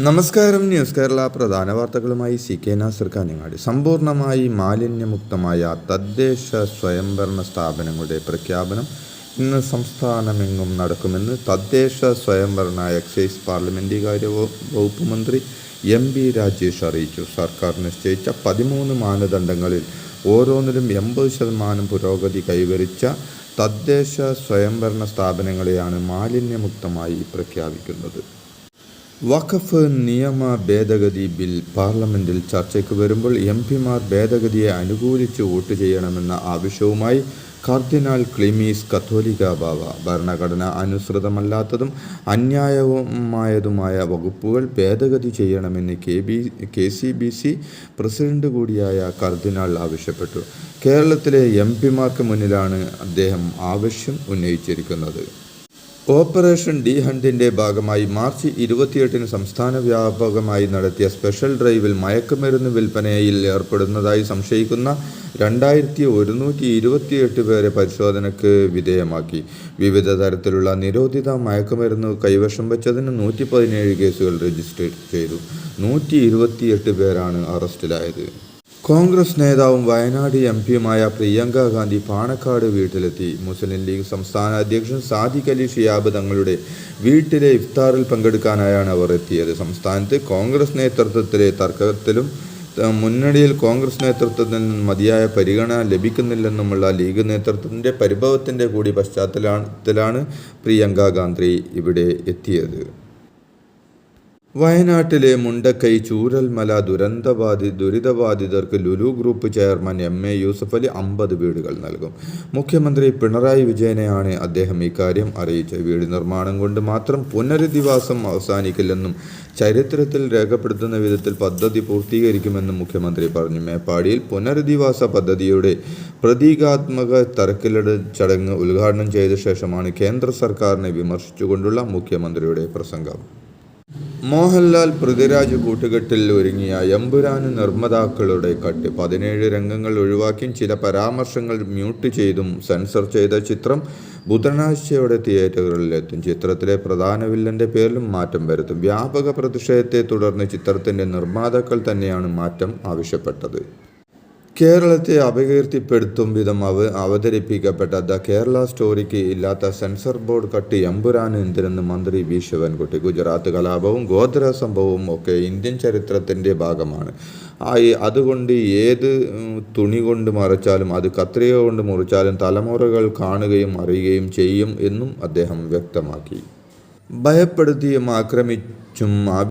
നമസ്കാരം. ന്യൂസ് കേരള പ്രധാന വാർത്തകളുമായി CK നാസർ കാഞ്ഞങ്ങാട്. സമ്പൂർണ്ണമായി മാലിന്യമുക്തമായ തദ്ദേശ സ്വയംഭരണ സ്ഥാപനങ്ങളുടെ പ്രഖ്യാപനം ഇന്ന് സംസ്ഥാനമെങ്ങും നടക്കുമെന്ന് തദ്ദേശ സ്വയംഭരണ എക്സൈസ് പാർലമെന്ററികാര്യ വകുപ്പ് മന്ത്രി MB രാജേഷ് അറിയിച്ചു. സർക്കാർ നിശ്ചയിച്ച 13 മാനദണ്ഡങ്ങളിൽ ഓരോന്നിലും 80% പുരോഗതി കൈവരിച്ച തദ്ദേശ സ്വയംഭരണ സ്ഥാപനങ്ങളെയാണ് മാലിന്യമുക്തമായി പ്രഖ്യാപിക്കുന്നത്. വഖഫ് നിയമ ഭേദഗതി ബിൽ പാർലമെന്റിൽ ചർച്ചയ്ക്ക് വരുമ്പോൾ MP-മാർ ഭേദഗതിയെ അനുകൂലിച്ച് വോട്ട് ചെയ്യണമെന്ന ആവശ്യവുമായി കർദിനാൾ ക്ലീമീസ് കത്തോലിക്ക ബാവ ഭരണഘടന അനുസൃതമല്ലാത്തതും അന്യായവുമായതുമായ വകുപ്പുകൾ ഭേദഗതി ചെയ്യണമെന്ന് KCBC പ്രസിഡന്റ് കൂടിയായ കർദിനാൾ ആവശ്യപ്പെട്ടു. കേരളത്തിലെ MP-മാർക്ക് മുന്നിലാണ് അദ്ദേഹം ആവശ്യം ഉന്നയിച്ചിരിക്കുന്നത്. ഓപ്പറേഷൻ ഡി ഹണ്ടിൻ്റെ ഭാഗമായി മാർച്ച് 28 സംസ്ഥാന വ്യാപകമായി നടത്തിയ സ്പെഷ്യൽ ഡ്രൈവിൽ മയക്കുമരുന്ന് വിൽപ്പനയിൽ ഏർപ്പെടുന്നതായി സംശയിക്കുന്ന 2128 പേരെ പരിശോധനയ്ക്ക് വിധേയമാക്കി. വിവിധ തരത്തിലുള്ള നിരോധിത മയക്കുമരുന്ന് കൈവശം വച്ചതിന് 117 കേസുകൾ രജിസ്റ്റർ ചെയ്തു. 128 പേരാണ് അറസ്റ്റിലായത്. കോൺഗ്രസ് നേതാവും വയനാട് MP-യുമായ പ്രിയങ്ക ഗാന്ധി പാണക്കാട് വീട്ടിലെത്തി. മുസ്ലിം ലീഗ് സംസ്ഥാന അധ്യക്ഷൻ സാദിഖ് അലി ഷിഹാബ് തങ്ങളുടെ വീട്ടിലെ ഇഫ്താറിൽ പങ്കെടുക്കാനായാണ് അവർ എത്തിയത്. സംസ്ഥാനത്ത് കോൺഗ്രസ് നേതൃത്വത്തിലെ തർക്കത്തിലും മുന്നണിയിൽ കോൺഗ്രസ് നേതൃത്വത്തിൽ മതിയായ പരിഗണന ലഭിക്കുന്നില്ലെന്നുമുള്ള ലീഗ് നേതൃത്വത്തിൻ്റെ പരിഭവത്തിൻ്റെ കൂടി പശ്ചാത്തലത്തിലാണ് പ്രിയങ്ക ഗാന്ധി ഇവിടെ എത്തിയത്. വയനാട്ടിലെ മുണ്ടക്കൈ ചൂരൽമല ദുരിതബാധിതർക്ക് Lulu group chairman MA Yusuf Ali 50 വീടുകൾ നൽകും. മുഖ്യമന്ത്രി പിണറായി വിജയനെയാണ് അദ്ദേഹം ഇക്കാര്യം അറിയിച്ചത്. വീട് നിർമ്മാണം കൊണ്ട് മാത്രം പുനരധിവാസം അവസാനിക്കില്ലെന്നും ചരിത്രത്തിൽ രേഖപ്പെടുത്തുന്ന വിധത്തിൽ പദ്ധതി പൂർത്തീകരിക്കുമെന്നും മുഖ്യമന്ത്രി പറഞ്ഞു. മേപ്പാടിയിൽ പുനരധിവാസ പദ്ധതിയുടെ പ്രതീകാത്മക തറക്കല്ലിടൽ ചടങ്ങ് ഉദ്ഘാടനം ചെയ്ത ശേഷമാണ് കേന്ദ്ര സർക്കാരിനെ വിമർശിച്ചുകൊണ്ടുള്ള മുഖ്യമന്ത്രിയുടെ പ്രസംഗം. മോഹൻലാൽ പൃഥ്വിരാജ് കൂട്ടുകെട്ടിൽ ഒരുങ്ങിയ എമ്പുരാന് നിർമ്മാതാക്കളുടെ കട്ട് 17 രംഗങ്ങൾ ഒഴിവാക്കിയും ചില പരാമർശങ്ങൾ മ്യൂട്ട് ചെയ്തും സെൻസർ ചെയ്ത ചിത്രം ബുധനാഴ്ചയോടെ തിയേറ്ററുകളിലെത്തും. ചിത്രത്തിലെ പ്രധാന വില്ലന്റെ പേരിലും മാറ്റം വരുത്തും. വ്യാപക പ്രതിഷേധത്തെ തുടർന്ന് ചിത്രത്തിന്റെ നിർമ്മാതാക്കൾ തന്നെയാണ് മാറ്റം ആവശ്യപ്പെട്ടത്. കേരളത്തെ അപകീർത്തിപ്പെടുത്തും വിധം അവതരിപ്പിക്കപ്പെട്ട ദ കേരള സ്റ്റോറിക്ക് ഇല്ലാത്ത സെൻസർ ബോർഡ് കട്ട് എമ്പുരാന് എന്തിനെന്ന് മന്ത്രി V ശിവൻകുട്ടി. ഗുജറാത്ത് കലാപവും ഗോദ്ര സംഭവവും ഒക്കെ ഇന്ത്യൻ ചരിത്രത്തിൻ്റെ ഭാഗമാണ്. അതുകൊണ്ട് ഏത് തുണി കൊണ്ട് മറച്ചാലും അത് കത്രിക കൊണ്ട് മുറിച്ചാലും തലമുറകൾ കാണുകയും അറിയുകയും ചെയ്യും എന്നും അദ്ദേഹം വ്യക്തമാക്കി. ഭയപ്പെടുത്തിയും ആക്രമിച്ചും